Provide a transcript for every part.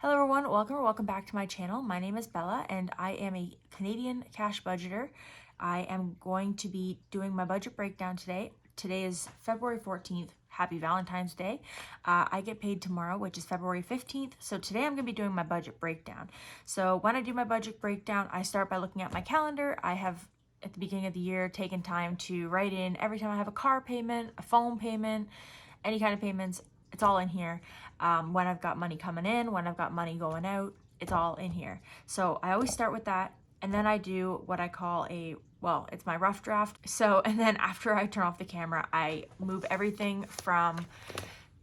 Hello everyone, welcome or welcome back to my channel. My name is Bella and I am a Canadian cash budgeter. I am going to be doing my budget breakdown today. Today is February 14th. Happy Valentine's Day. I get paid tomorrow, which is February 15th. So today I'm going to be doing my budget breakdown. So when I do my budget breakdown, I start by looking at my calendar. I have at the beginning of the year taken time to write in every time I have a car payment, a phone payment, any kind of payments. It's all in here. When I've got money coming in, when I've got money going out, it's all in here. So I always start with that, and then I do what I call it's my rough draft. So, and then after I turn off the camera, I move everything from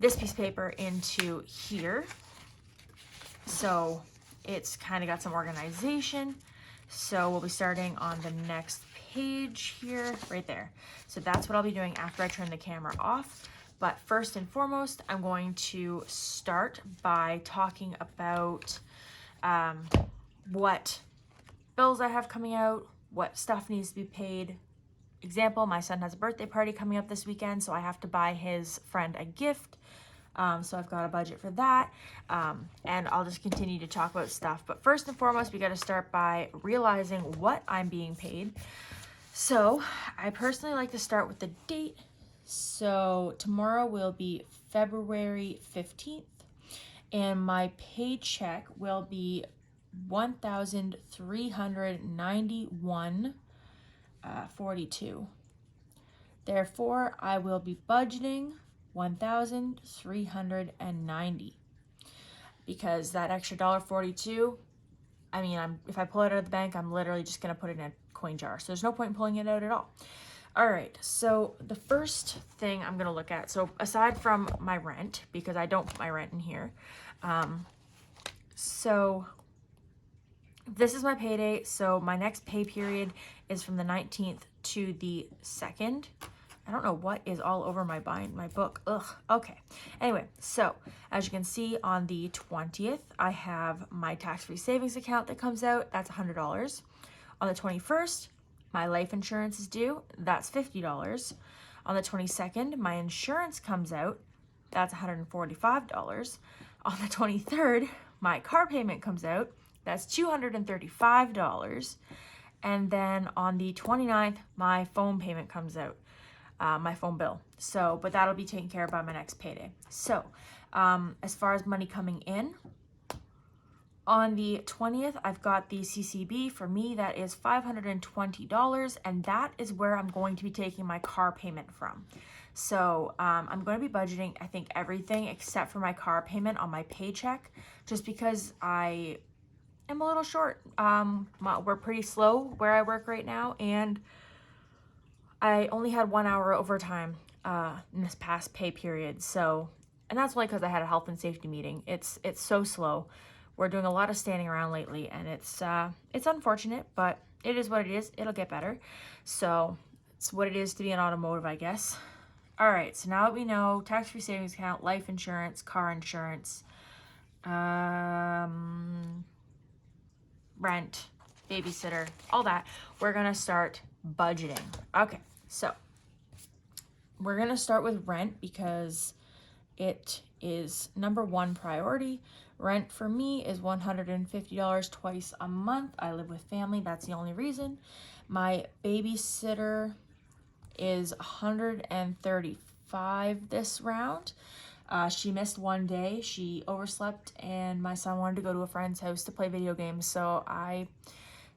this piece of paper into here. So it's kind of got some organization. So we'll be starting on the next page here, right there. So that's what I'll be doing after I turn the camera off. But first and foremost, I'm going to start by talking about what bills I have coming out, what stuff needs to be paid. Example, my son has a birthday party coming up this weekend, so I have to buy his friend a gift. So I've got a budget for that, and I'll just continue to talk about stuff. But first and foremost, we got to start by realizing what I'm being paid. So I personally like to start with the date. So tomorrow will be February 15th, and my paycheck will be $1,391.42. Therefore, I will be budgeting $1,390 because that extra $1.42. I mean, if I pull it out of the bank, I'm literally just gonna put it in a coin jar. So there's no point in pulling it out at all. All right, so the first thing I'm gonna look at, so aside from my rent, because I don't put my rent in here, so this is my payday. So my next pay period is from the 19th to the 2nd. I don't know what is all over my book. Ugh, okay. Anyway, so as you can see on the 20th, I have my tax-free savings account that comes out. That's $100. On the 21st, my life insurance is due. That's $50. On the 22nd, my insurance comes out. That's $145. On the 23rd, my car payment comes out. That's $235. And then on the 29th, my phone payment comes out, my phone bill. So, but that'll be taken care of by my next payday. So, as far as money coming in, on the 20th, I've got the CCB. For me, that is $520, and that is where I'm going to be taking my car payment from. So I'm going to be budgeting, I think, everything except for my car payment on my paycheck, just because I am a little short. We're pretty slow where I work right now, and I only had 1 hour overtime in this past pay period. So, and that's only because I had a health and safety meeting. It's so slow. We're doing a lot of standing around lately, and it's unfortunate, but it is what it is. It'll get better. So it's what it is to be an automotive, I guess. All right, so now that we know tax-free savings account, life insurance, car insurance, rent, babysitter, all that, we're gonna start budgeting. Okay, so we're gonna start with rent because it is number one priority. Rent for me is $150 twice a month. I live with family, that's the only reason. My babysitter is $135 this round. She missed one day, she overslept, and my son wanted to go to a friend's house to play video games, so I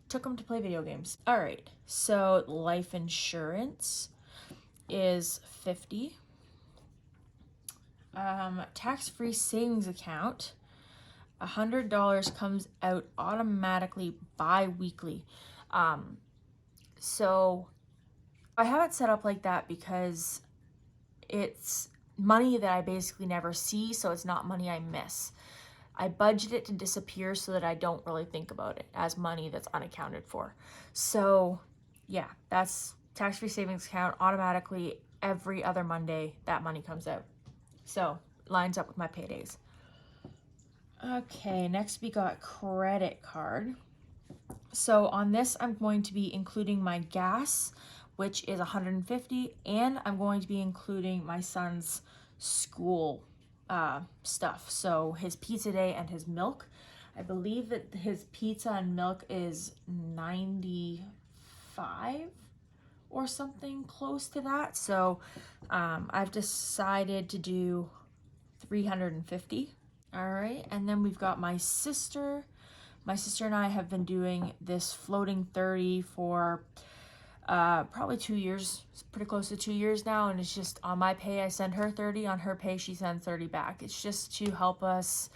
took him to play video games. All right, so life insurance is $50. Tax-free savings account, $100 comes out automatically bi-weekly. So I have it set up like that because it's money that I basically never see, so it's not money I miss. I budget it to disappear so that I don't really think about it as money that's unaccounted for. So yeah, that's tax-free savings account automatically every other Monday that money comes out. So lines up with my paydays. Okay, next we got credit card. So on this, I'm going to be including my gas, which is $150, and I'm going to be including my son's school stuff. So his pizza day and his milk, I believe that his pizza and milk is 95 or something close to that. So I've decided to do 350. All right, and then we've got my sister. My sister and I have been doing this floating 30 for probably 2 years. It's pretty close to 2 years now, and it's just on my pay I send her 30, on her pay she sends 30 back. It's just to help us,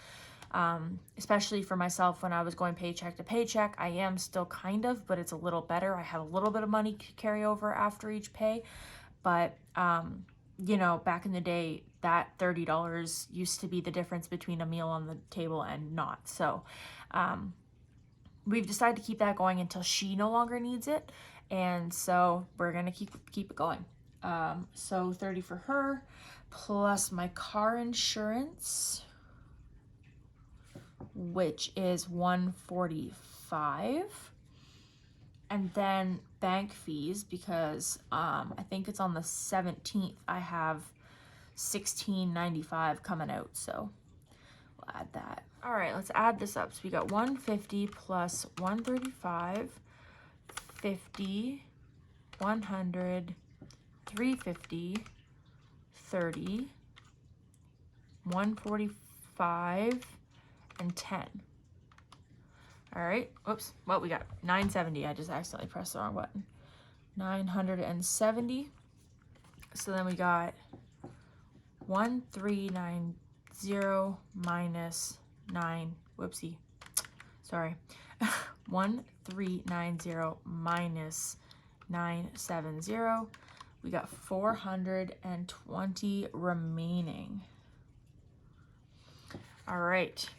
especially for myself when I was going paycheck to paycheck. I am still kind of, but it's a little better. I have a little bit of money to carry over after each pay, but you know, back in the day, that $30 used to be the difference between a meal on the table and not. So we've decided to keep that going until she no longer needs it, and so we're gonna keep it going. So 30 for her, plus my car insurance, which is 145, and then bank fees, because I think it's on the 17th I have $16.95 coming out, so we'll add that. All right, let's add this up. So we got 150 plus 135, 50, 100, 350, 30, 145, and 10. All right, oops, well, we got 970. I just accidentally pressed the wrong button. 970. So then we got 1390 minus 9, whoopsie, sorry. 1390 minus 970. We got 420 remaining. All right,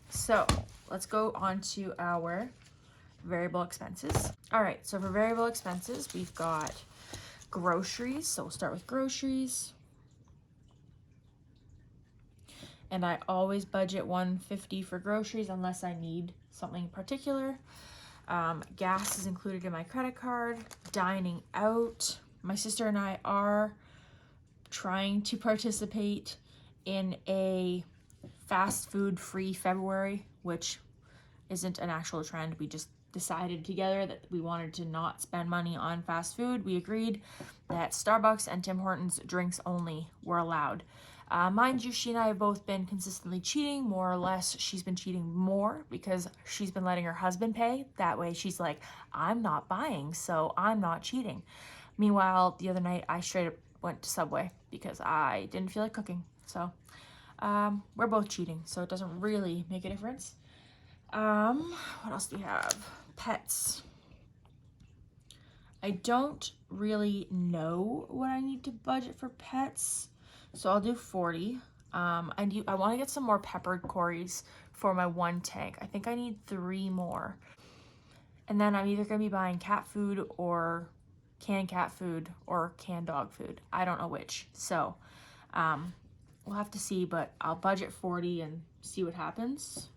so let's go on to our variable expenses. All right, so for variable expenses, we've got groceries. So we'll start with groceries. And I always budget 150 for groceries unless I need something particular. Gas is included in my credit card. Dining out. My sister and I are trying to participate in a fast food free February, which isn't an actual trend. We just decided together that we wanted to not spend money on fast food. We agreed that Starbucks and Tim Hortons drinks only were allowed. Mind you, she and I have both been consistently cheating, more or less. She's been cheating more because she's been letting her husband pay. That way she's like, I'm not buying, so I'm not cheating. Meanwhile, the other night I straight up went to Subway because I didn't feel like cooking. So we're both cheating, so it doesn't really make a difference. What else do we have? Pets. I don't really know what I need to budget for pets, so I'll do 40. I want to get some more peppered Corys for my one tank. I think I need 3 more. And then I'm either going to be buying cat food or canned cat food or canned dog food. I don't know which. So we'll have to see, but I'll budget 40 and see what happens.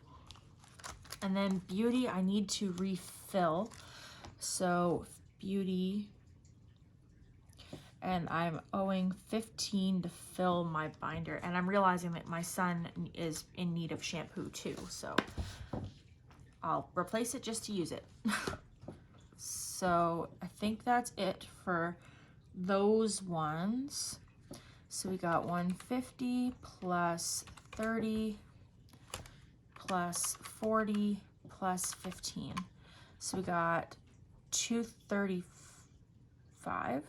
And then beauty, I need to refill. So beauty, and I'm owing 15 to fill my binder, and I'm realizing that my son is in need of shampoo too, so I'll replace it just to use it. So I think that's it for those ones. So we got 150 plus 30 plus 40 plus 15. So we got 235.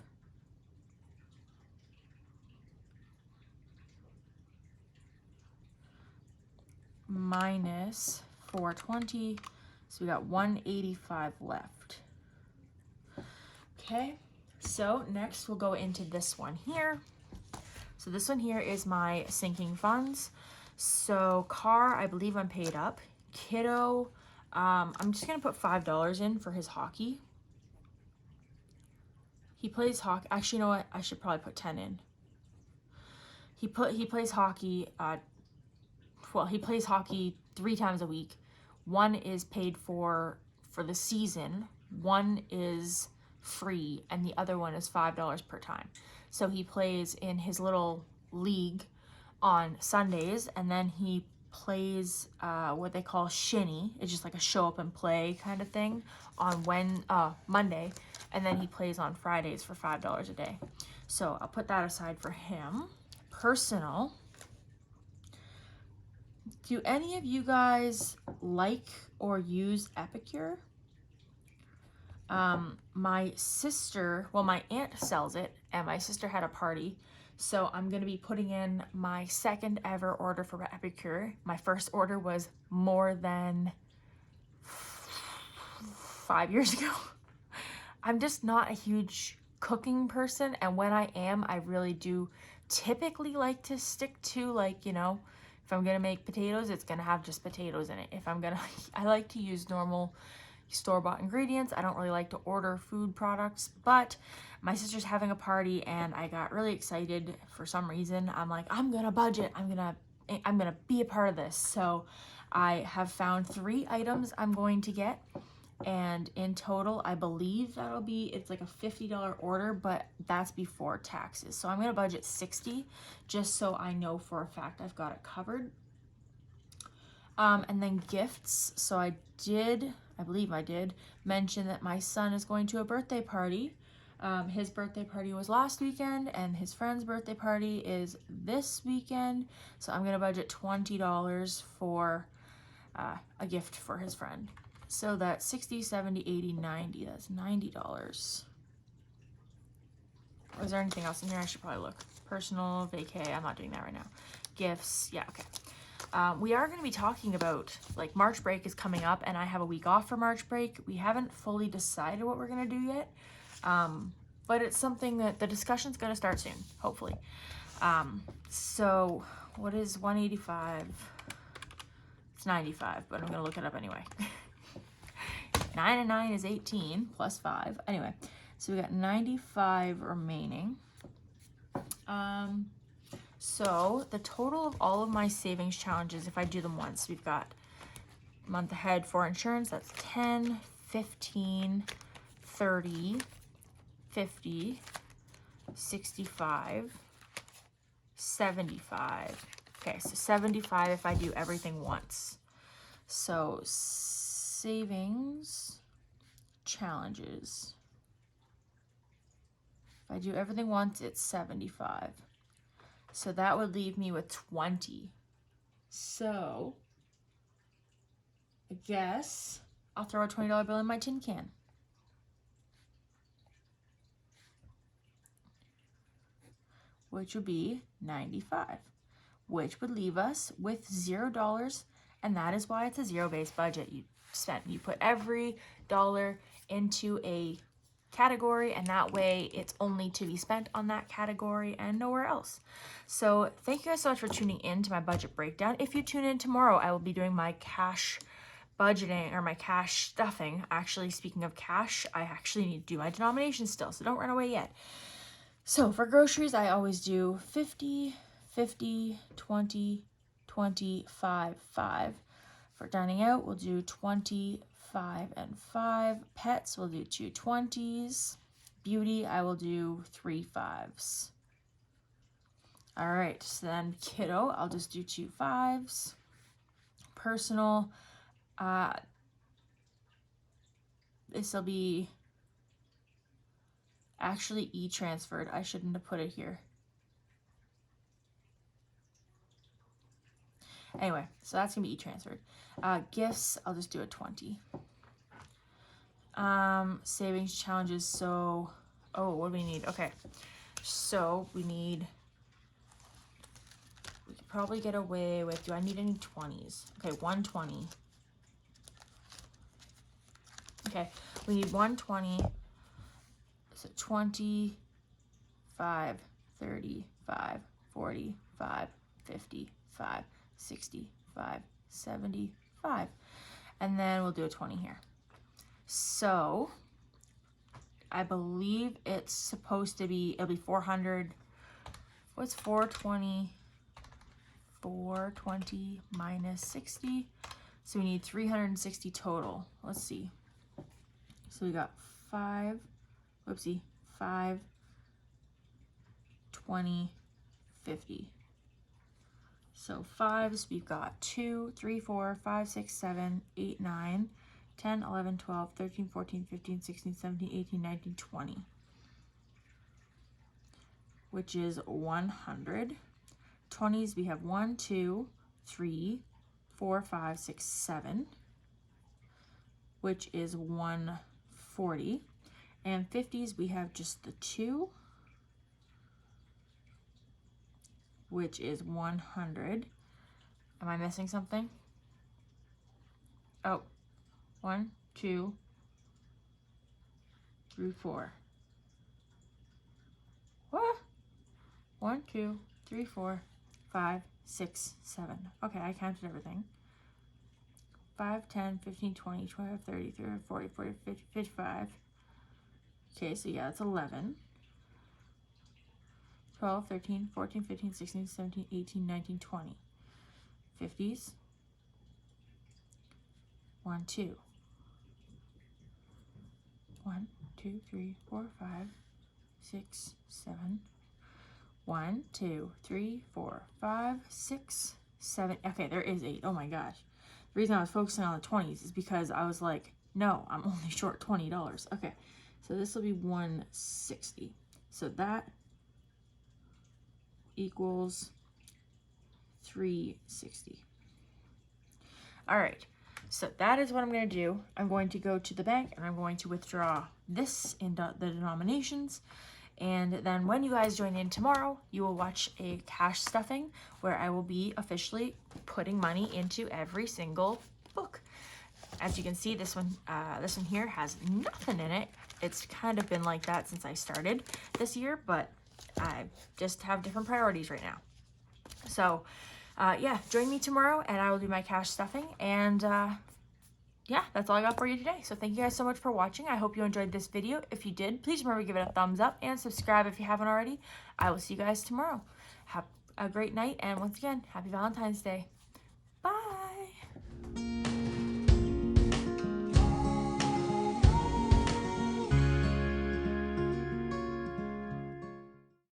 Minus 420, so we got 185 left. Okay, so next we'll go into this one here. So this one here is my sinking funds. So car, I believe I'm paid up. Kiddo, I'm just gonna put $5 in for his hockey. He plays hockey. Actually, you know what? I should probably put 10 in. He plays hockey. Well, he plays hockey 3 times a week. One is paid for the season. One is free, and the other one is $5 per time. So he plays in his little league on Sundays, and then he plays what they call shinny. It's just like a show up and play kind of thing on Monday, and then he plays on Fridays for $5 a day. So I'll put that aside for him. Personal. Do any of you guys like or use Epicure? My sister, well, my aunt sells it, and my sister had a party, so I'm going to be putting in my second ever order for Epicure. My first order was more than 5 years ago. I'm just not a huge cooking person, and when I am, I really do typically like to stick to, like, you know, if I'm gonna make potatoes, it's gonna have just potatoes in it. If I'm gonna, I like to use normal store-bought ingredients. I don't really like to order food products, but my sister's having a party and I got really excited for some reason. I'm like, I'm gonna budget. I'm gonna be a part of this. So I have found 3 items I'm going to get, and in total, I believe it's like a $50 order, but that's before taxes. So I'm gonna budget $60 just so I know for a fact I've got it covered. And then gifts. So I believe I did mention that my son is going to a birthday party. His birthday party was last weekend, and his friend's birthday party is this weekend. So I'm gonna budget $20 for a gift for his friend. So that's 60, 70, 80, 90. That's $90. Or is there anything else in here? I should probably look. Personal, vacay. I'm not doing that right now. Gifts. Yeah, okay. We are going to be talking about, like, March break is coming up, and I have a week off for March break. We haven't fully decided what we're going to do yet, but it's something that the discussion's going to start soon, hopefully. So what is 185? It's 95, but I'm going to look it up anyway. 9 and 9 is 18 plus 5. Anyway, so we got 95 remaining. So the total of all of my savings challenges, if I do them once, we've got month ahead for insurance, that's 10, 15, 30, 50, 65, 75. Okay, so 75 if I do everything once. So savings challenges. If I do everything once, it's 75. So that would leave me with 20. So I guess I'll throw a $20 bill in my tin can. Which would be 95, which would leave us with $0, and that is why it's a zero-based budget. You put every dollar into a category, and that way it's only to be spent on that category and nowhere else. So thank you guys so much for tuning in to my budget breakdown. If you tune in tomorrow, I will be doing my cash budgeting, or my cash stuffing. Actually, speaking of cash, I actually need to do my denominations still, so don't run away yet. So for groceries, I always do 50, 50, 20, 20, 5, 5. For dining out, we'll do 20, 5, and 5. Pets, we'll do 2 20s. Beauty, I will do 3 5s. All right, so then kiddo, I'll just do 2 5s. Personal, this will be actually e-transferred. I shouldn't have put it here. Anyway, so that's gonna be e-transferred. Gifts, I'll just do a 20. Savings challenges, so, what do we need? Okay, so we could probably get away with, do I need any 20s? Okay, 120. Okay, we need 120. So 25, 35, 45, 55, 65, 75. And then we'll do a 20 here. So I believe it's supposed to be, it'll be 400. What's 420? 420 minus 60. So we need 360 total. Let's see. So we got 5, 20, 50. So fives, we've got 2, 3, 4, 5, 6, 7, 8, 9, 10, 11, 12, 13, 14, 15, 16, 17, 18, 19, 20, which is 100. 20s, we have 1, 2, 3, 4, 5, 6, 7, which is 140. And 50s, we have just the 2, which is 100. Am I missing something? Oh, 1, 2, 3, 4. What? 1, 2, 3, 4, 5, 6, 7. Okay, I counted everything. 5, 10, 15, 20, 25, 30, 30, 40, 40, 50, 55. Okay, so yeah, it's 11. 12, 13, 14, 15, 16, 17, 18, 19, 20. 50s. 1, 2. 1, 2, 3, 4, 5, 6, 7. 1, 2, 3, 4, 5, 6, 7. Okay, there is 8. Oh my gosh. The reason I was focusing on the 20s is because I was like, no, I'm only short $20. Okay, so this will be 160. So that equals 360. All right, so that is what I'm going to do. I'm going to go to the bank and I'm going to withdraw this in the denominations. And then when you guys join in tomorrow, you will watch a cash stuffing where I will be officially putting money into every single book. As you can see, this one here has nothing in it. It's kind of been like that since I started this year, but I just have different priorities right now. So yeah, join me tomorrow and I will do my cash stuffing. And yeah, that's all I got for you today. So thank you guys so much for watching. I hope you enjoyed this video. If you did, please remember to give it a thumbs up and subscribe if you haven't already. I will see you guys tomorrow. Have a great night. And once again, happy Valentine's Day.